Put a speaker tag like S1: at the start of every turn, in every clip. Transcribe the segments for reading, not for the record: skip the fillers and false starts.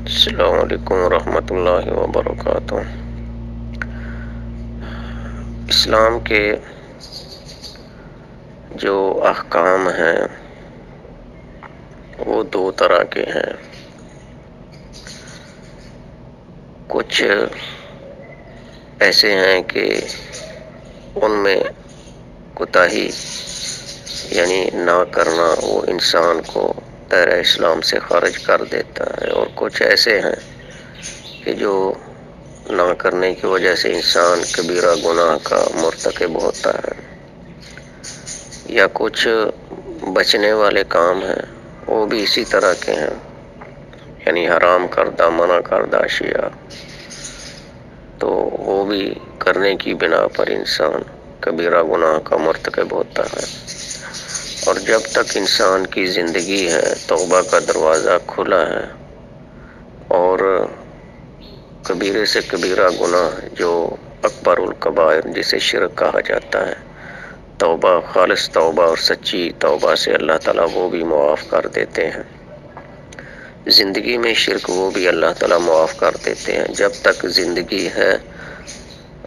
S1: السلام علیکم ورحمۃ اللہ وبرکاتہ۔ اسلام کے جو احکام ہیں وہ دو طرح کے ہیں۔ کچھ ایسے ہیں کہ ان میں کوتاہی یعنی نہ کرنا وہ انسان کو دائرہ اسلام سے خارج کر دیتا ہے، اور کچھ ایسے ہیں کہ جو نہ کرنے کی وجہ سے انسان کبیرہ گناہ کا مرتکب ہوتا ہے، یا کچھ بچنے والے کام ہیں وہ بھی اسی طرح کے ہیں، یعنی حرام کردہ منع کردہ اشیاء، تو وہ بھی کرنے کی بنا پر انسان کبیرہ گناہ کا مرتکب ہوتا ہے۔ اور جب تک انسان کی زندگی ہے توبہ کا دروازہ کھلا ہے، اور کبیرے سے کبیرہ گناہ جو اکبر الکبائر جسے شرک کہا جاتا ہے، توبہ خالص توبہ اور سچی توبہ سے اللہ تعالیٰ وہ بھی معاف کر دیتے ہیں۔ زندگی میں شرک وہ بھی اللہ تعالیٰ معاف کر دیتے ہیں جب تک زندگی ہے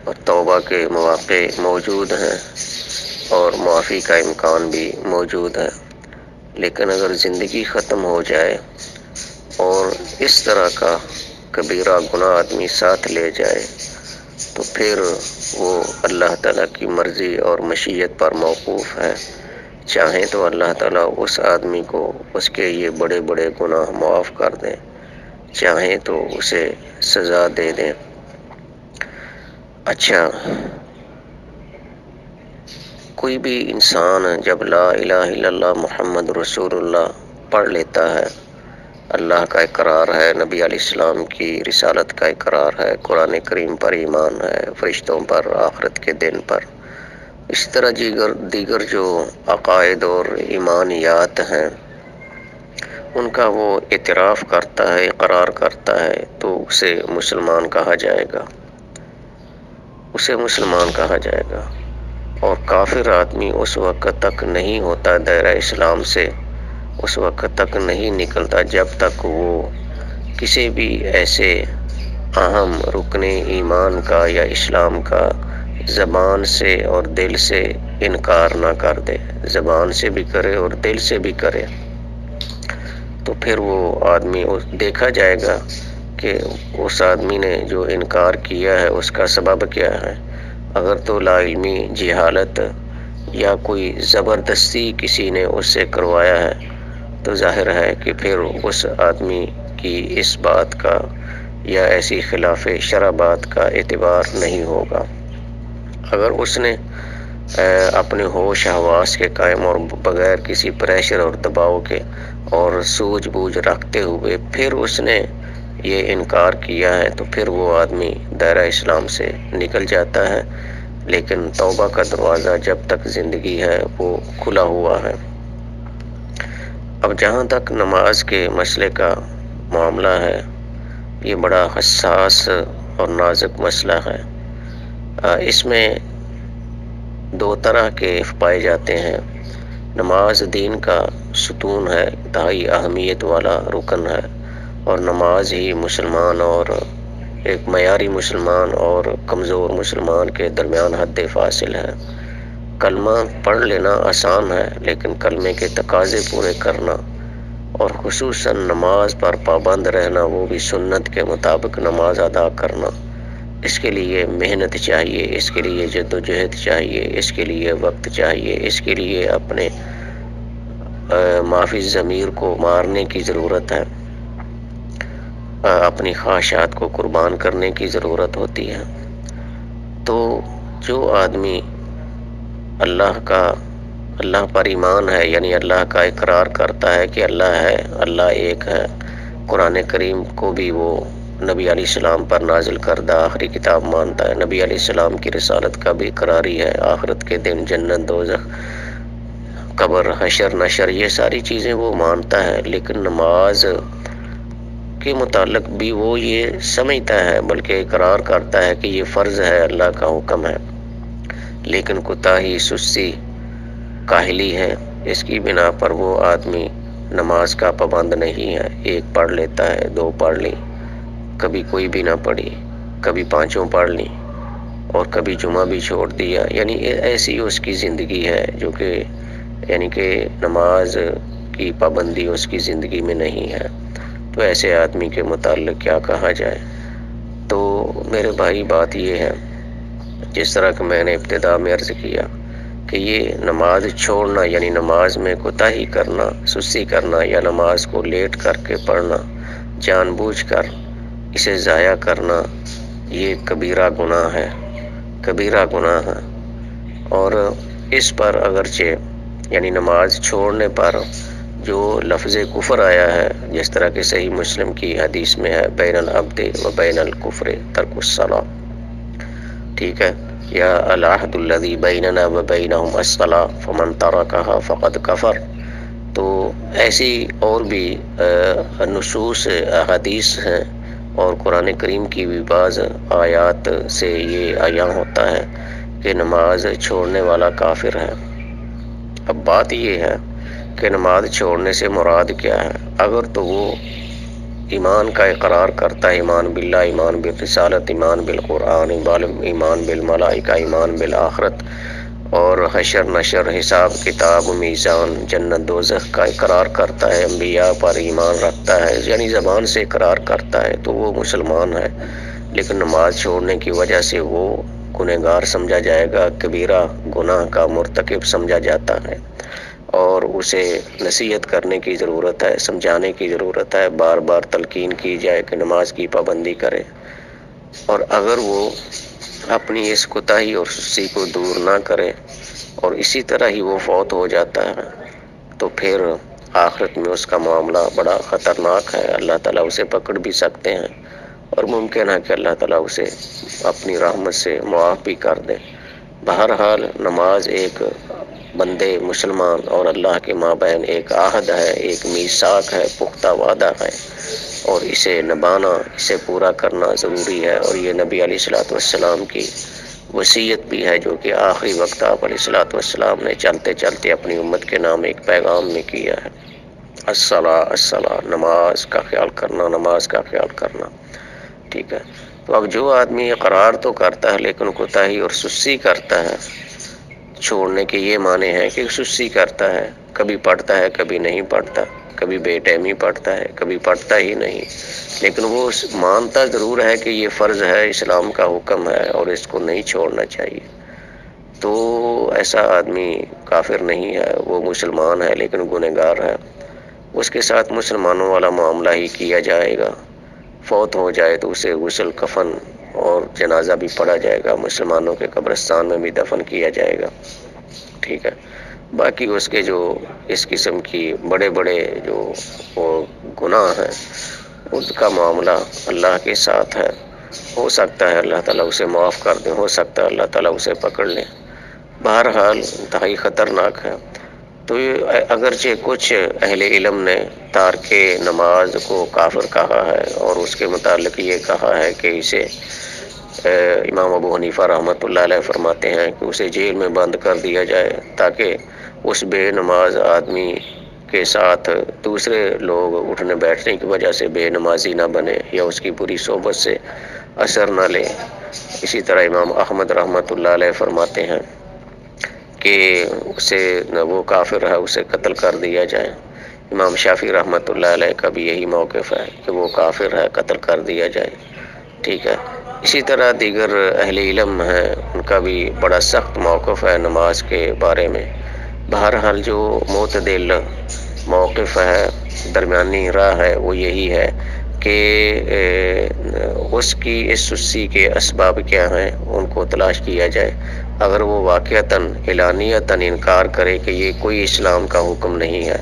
S1: اور توبہ کے مواقع موجود ہیں اور معافی کا امکان بھی موجود ہے۔ لیکن اگر زندگی ختم ہو جائے اور اس طرح کا کبیرہ گناہ آدمی ساتھ لے جائے تو پھر وہ اللہ تعالیٰ کی مرضی اور مشیت پر موقوف ہے۔ چاہیں تو اللہ تعالیٰ اس آدمی کو اس کے یہ بڑے بڑے گناہ معاف کر دیں، چاہیں تو اسے سزا دے دیں۔ اچھا، کوئی بھی انسان جب لا الہ الا اللہ محمد رسول اللہ پڑھ لیتا ہے، اللہ کا اقرار ہے، نبی علیہ السلام کی رسالت کا اقرار ہے، قرآن کریم پر ایمان ہے، فرشتوں پر، آخرت کے دن پر، اس طرح دیگر جو عقائد اور ایمانیات ہیں ان کا وہ اعتراف کرتا ہے، اقرار کرتا ہے، تو اسے مسلمان کہا جائے گا، اسے مسلمان کہا جائے گا۔ اور کافر آدمی اس وقت تک نہیں ہوتا دائرہ اسلام سے، اس وقت تک نہیں نکلتا جب تک وہ کسی بھی ایسے اہم رکن ایمان کا یا اسلام کا زبان سے اور دل سے انکار نہ کر دے، زبان سے بھی کرے اور دل سے بھی کرے، تو پھر وہ آدمی دیکھا جائے گا کہ اس آدمی نے جو انکار کیا ہے اس کا سبب کیا ہے۔ اگر تو لا علمی جہالت یا کوئی زبردستی کسی نے اس سے کروایا ہے تو ظاہر ہے کہ پھر اس آدمی کی اس بات کا یا ایسی خلاف شرع بات کا اعتبار نہیں ہوگا۔ اگر اس نے اپنے ہوش حواس کے قائم اور بغیر کسی پریشر اور دباؤ کے اور سوجھ بوجھ رکھتے ہوئے پھر اس نے یہ انکار کیا ہے تو پھر وہ آدمی دائرہ اسلام سے نکل جاتا ہے، لیکن توبہ کا دروازہ جب تک زندگی ہے وہ کھلا ہوا ہے۔ اب جہاں تک نماز کے مسئلے کا معاملہ ہے، یہ بڑا حساس اور نازک مسئلہ ہے۔ اس میں دو طرح کے پائے جاتے ہیں۔ نماز دین کا ستون ہے، انتہائی اہمیت والا رکن ہے، اور نماز ہی مسلمان اور ایک معیاری مسلمان اور کمزور مسلمان کے درمیان حد فاصل ہے۔ کلمہ پڑھ لینا آسان ہے، لیکن کلمے کے تقاضے پورے کرنا اور خصوصاً نماز پر پابند رہنا، وہ بھی سنت کے مطابق نماز ادا کرنا، اس کے لیے محنت چاہیے، اس کے لیے جدوجہد چاہیے، اس کے لیے وقت چاہیے، اس کے لیے اپنے معافی ضمیر کو مارنے کی ضرورت ہے، اپنی خواہشات کو قربان کرنے کی ضرورت ہوتی ہے۔ تو جو آدمی اللہ پر ایمان ہے، یعنی اللہ کا اقرار کرتا ہے کہ اللہ ہے، اللہ ایک ہے، قرآن کریم کو بھی وہ نبی علیہ السلام پر نازل کردہ آخری کتاب مانتا ہے، نبی علیہ السلام کی رسالت کا بھی اقراری ہے، آخرت کے دن، جنت دوزخ، قبر، حشر نشر، یہ ساری چیزیں وہ مانتا ہے، لیکن نماز کے متعلق بھی وہ یہ سمجھتا ہے، بلکہ اقرار کرتا ہے کہ یہ فرض ہے، اللہ کا حکم ہے، لیکن کوتاہی، سستی، کاہلی ہے، اس کی بنا پر وہ آدمی نماز کا پابند نہیں ہے۔ ایک پڑھ لیتا ہے، دو پڑھ لی، کبھی کوئی بھی نہ پڑھی، کبھی پانچوں پڑھ لی اور کبھی جمعہ بھی چھوڑ دیا، یعنی ایسی اس کی زندگی ہے جو کہ یعنی کہ نماز کی پابندی اس کی زندگی میں نہیں ہے، تو ایسے آدمی کے متعلق کیا کہا جائے؟ تو میرے بھائی بات یہ ہے، جس طرح کہ میں نے ابتدا میں عرض کیا کہ یہ نماز چھوڑنا یعنی نماز میں کوتاہی کرنا، سستی کرنا یا نماز کو لیٹ کر کے پڑھنا، جان بوجھ کر اسے ضائع کرنا، یہ کبیرہ گناہ ہے، کبیرہ گناہ ہے۔ اور اس پر اگرچہ یعنی نماز چھوڑنے پر جو لفظ کفر آیا ہے، جس طرح کہ صحیح مسلم کی حدیث میں ہے، بین العبد و بین الکفر ترک الصلاۃ، ٹھیک ہے، یا العہد الذی بیننا و بینہم الصلاۃ فمن ترکھا فقد کفر، تو ایسی اور بھی نصوص احادیث ہیں اور قرآن کریم کی بھی بعض آیات سے یہ عیاں ہوتا ہے کہ نماز چھوڑنے والا کافر ہے۔ اب بات یہ ہے کہ نماز چھوڑنے سے مراد کیا ہے؟ اگر تو وہ ایمان کا اقرار کرتا ہے، ایمان باللہ، ایمان بالرسالت، ایمان بالقرآن، ایمان بالملائکہ، ایمان بالآخرت اور حشر نشر، حساب کتاب، میزان، جنت دوزخ کا اقرار کرتا ہے، انبیاء پر ایمان رکھتا ہے، یعنی زبان سے اقرار کرتا ہے، تو وہ مسلمان ہے، لیکن نماز چھوڑنے کی وجہ سے وہ گنہگار سمجھا جائے گا، کبیرہ گناہ کا مرتکب سمجھا جاتا ہے، اور اسے نصیحت کرنے کی ضرورت ہے، سمجھانے کی ضرورت ہے، بار بار تلقین کی جائے کہ نماز کی پابندی کرے۔ اور اگر وہ اپنی اس کوتاہی اور سستی کو دور نہ کرے اور اسی طرح ہی وہ فوت ہو جاتا ہے تو پھر آخرت میں اس کا معاملہ بڑا خطرناک ہے، اللہ تعالیٰ اسے پکڑ بھی سکتے ہیں اور ممکن ہے کہ اللہ تعالیٰ اسے اپنی رحمت سے معاف بھی کر دے۔ بہرحال نماز ایک بندے مسلمان اور اللہ کے مابین ایک عہد ہے، ایک میثاق ہے، پختہ وعدہ ہے، اور اسے نبھانا، اسے پورا کرنا ضروری ہے، اور یہ نبی علیہ الصلوۃ والسلام کی وصیت بھی ہے جو کہ آخری وقت آپ علیہ الصلوۃ والسلام نے چلتے چلتے اپنی امت کے نام ایک پیغام میں کیا ہے، الصلاۃ الصلاۃ، نماز کا خیال کرنا، نماز کا خیال کرنا، ٹھیک ہے۔ تو اب جو آدمی اقرار تو کرتا ہے لیکن کوتاہی اور سستی کرتا ہے، چھوڑنے کے یہ معنی ہے کہ سستی کرتا ہے، کبھی پڑھتا ہے کبھی نہیں پڑھتا، کبھی بے ٹائمی پڑھتا ہے کبھی پڑھتا ہی نہیں، لیکن وہ مانتا ضرور ہے کہ یہ فرض ہے، اسلام کا حکم ہے اور اس کو نہیں چھوڑنا چاہیے، تو ایسا آدمی کافر نہیں ہے، وہ مسلمان ہے لیکن گنہگار ہے، اس کے ساتھ مسلمانوں والا معاملہ ہی کیا جائے گا، فوت ہو جائے تو اسے غسل، کفن اور جنازہ بھی پڑھا جائے گا، مسلمانوں کے قبرستان میں بھی دفن کیا جائے گا، ٹھیک ہے۔ باقی اس کے جو اس قسم کی بڑے بڑے جو وہ گناہ ہیں ان کا معاملہ اللہ کے ساتھ ہے، ہو سکتا ہے اللہ تعالیٰ اسے معاف کر دے، ہو سکتا ہے اللہ تعالیٰ اسے پکڑ لے، بہرحال انتہائی خطرناک ہے۔ تو اگرچہ کچھ اہل علم نے تارک نماز کو کافر کہا ہے اور اس کے متعلق یہ کہا ہے کہ اسے امام ابو حنیفہ رحمۃ اللہ علیہ فرماتے ہیں کہ اسے جیل میں بند کر دیا جائے تاکہ اس بے نماز آدمی کے ساتھ دوسرے لوگ اٹھنے بیٹھنے کی وجہ سے بے نمازی نہ بنے یا اس کی بری صحبت سے اثر نہ لے۔ اسی طرح امام احمد رحمۃ اللہ علیہ فرماتے ہیں کہ اسے وہ کافر ہے، اسے قتل کر دیا جائے۔ امام شافعی رحمۃ اللہ علیہ کا بھی یہی موقف ہے کہ وہ کافر ہے، قتل کر دیا جائے، ٹھیک ہے۔ اسی طرح دیگر اہل علم ہیں، ان کا بھی بڑا سخت موقف ہے نماز کے بارے میں۔ بہرحال جو معتدل موقف ہے، درمیانی راہ ہے، وہ یہی ہے کہ اس کی اس سستی کے اسباب کیا ہیں ان کو تلاش کیا جائے۔ اگر وہ واقعتاً اعلانیتاً انکار کرے کہ یہ کوئی اسلام کا حکم نہیں ہے،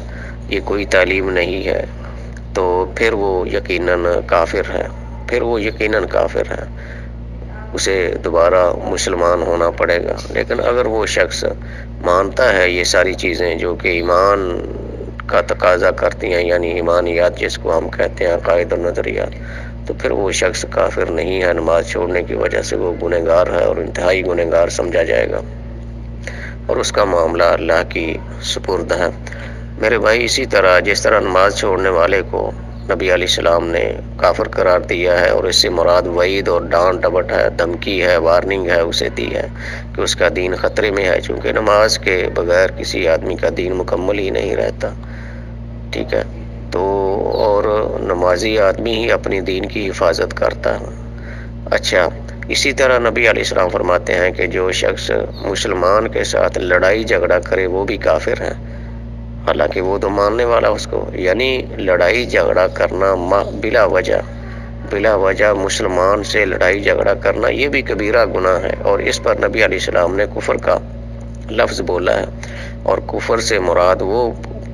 S1: یہ کوئی تعلیم نہیں ہے، تو پھر وہ یقیناً کافر ہے، پھر وہ یقیناً کافر ہے، اسے دوبارہ مسلمان ہونا پڑے گا۔ لیکن اگر وہ شخص مانتا ہے یہ ساری چیزیں جو کہ ایمان کا تقاضا کرتی ہیں، یعنی ایمانیات جس کو ہم کہتے ہیں، عقائد اور نظریات، تو پھر وہ شخص کافر نہیں ہے، نماز چھوڑنے کی وجہ سے وہ گنہگار ہے اور انتہائی گنہگار سمجھا جائے گا اور اس کا معاملہ اللہ کی سپرد ہے۔ میرے بھائی، اسی طرح جس طرح نماز چھوڑنے والے کو نبی علیہ السلام نے کافر قرار دیا ہے، اور اس سے مراد وعید اور ڈانٹ ڈپٹ ہے، دھمکی ہے، وارننگ ہے اسے دی ہے کہ اس کا دین خطرے میں ہے، چونکہ نماز کے بغیر کسی آدمی کا دین مکمل ہی نہیں رہتا، ٹھیک ہے۔ تو اور نمازی آدمی ہی اپنی دین کی حفاظت کرتا ہے۔ اچھا، اسی طرح نبی علیہ السلام فرماتے ہیں کہ جو شخص مسلمان کے ساتھ لڑائی جھگڑا کرے وہ بھی کافر ہے، حالانکہ وہ تو ماننے والا اس کو، یعنی لڑائی جھگڑا کرنا بلا وجہ مسلمان سے لڑائی جھگڑا کرنا یہ بھی کبیرہ گناہ ہے، اور اس پر نبی علیہ السلام نے کفر کا لفظ بولا ہے، اور کفر سے مراد وہ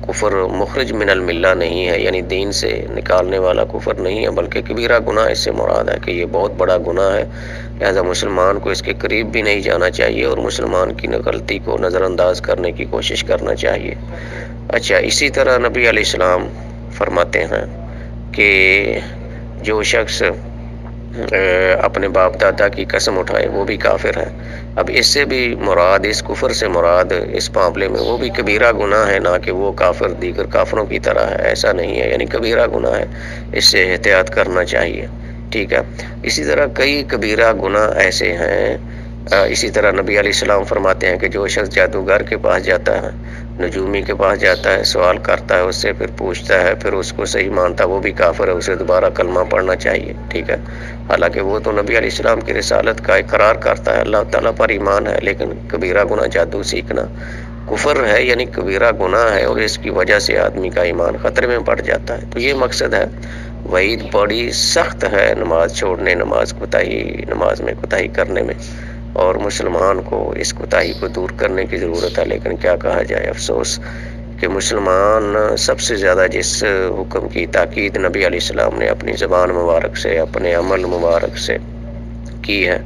S1: کفر مخرج من الملہ نہیں ہے، یعنی دین سے نکالنے والا کفر نہیں ہے، بلکہ کبیرہ گناہ اس سے مراد ہے کہ یہ بہت بڑا گناہ ہے، لہذا مسلمان کو اس کے قریب بھی نہیں جانا چاہیے، اور مسلمان کی غلطی کو نظر انداز کرنے کی کوشش کرنا چاہیے۔ اچھا، اسی طرح نبی علیہ السلام فرماتے ہیں کہ جو شخص اپنے باپ دادا کی قسم اٹھائے وہ بھی کافر ہے۔ اب اس سے بھی مراد، اس کفر سے مراد اس معاملے میں وہ بھی کبیرہ گناہ ہے، نہ کہ وہ کافر دیگر کافروں کی طرح ہے، ایسا نہیں ہے، یعنی کبیرہ گناہ ہے، اس سے احتیاط کرنا چاہیے، ٹھیک ہے۔ اسی طرح کئی کبیرہ گناہ ایسے ہیں۔ اسی طرح نبی علیہ السلام فرماتے ہیں کہ جو شخص جادوگر کے پاس جاتا ہے، نجومی کے پاس جاتا ہے، سوال کرتا ہے، اس سے پھر پوچھتا ہے، پھر اس کو صحیح مانتا ہے، وہ بھی کافر ہے، اسے دوبارہ کلمہ پڑھنا چاہیے، ٹھیک ہے۔ حالانکہ وہ تو نبی علیہ السلام کی رسالت کا اقرار کرتا ہے، اللہ تعالیٰ پر ایمان ہے، لیکن کبیرہ گناہ جادو سیکھنا کفر ہے، یعنی کبیرہ گناہ ہے، اور اس کی وجہ سے آدمی کا ایمان خطرے میں پڑ جاتا ہے۔ تو یہ مقصد ہے، وعید بڑی سخت ہے نماز چھوڑنے، نماز میں کوتاہی کرنے میں، اور مسلمان کو اس کوتاہی کو دور کرنے کی ضرورت ہے، لیکن کیا کہا جائے، افسوس کہ مسلمان سب سے زیادہ جس حکم کی تاکید نبی علیہ السلام نے اپنی زبان مبارک سے، اپنے عمل مبارک سے کی ہے،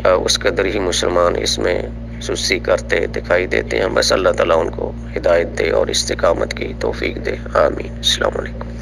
S1: اس قدر ہی مسلمان اس میں سستی کرتے دکھائی دیتے ہیں۔ بس اللہ تعالیٰ ان کو ہدایت دے اور استقامت کی توفیق دے، آمین۔ السلام علیکم۔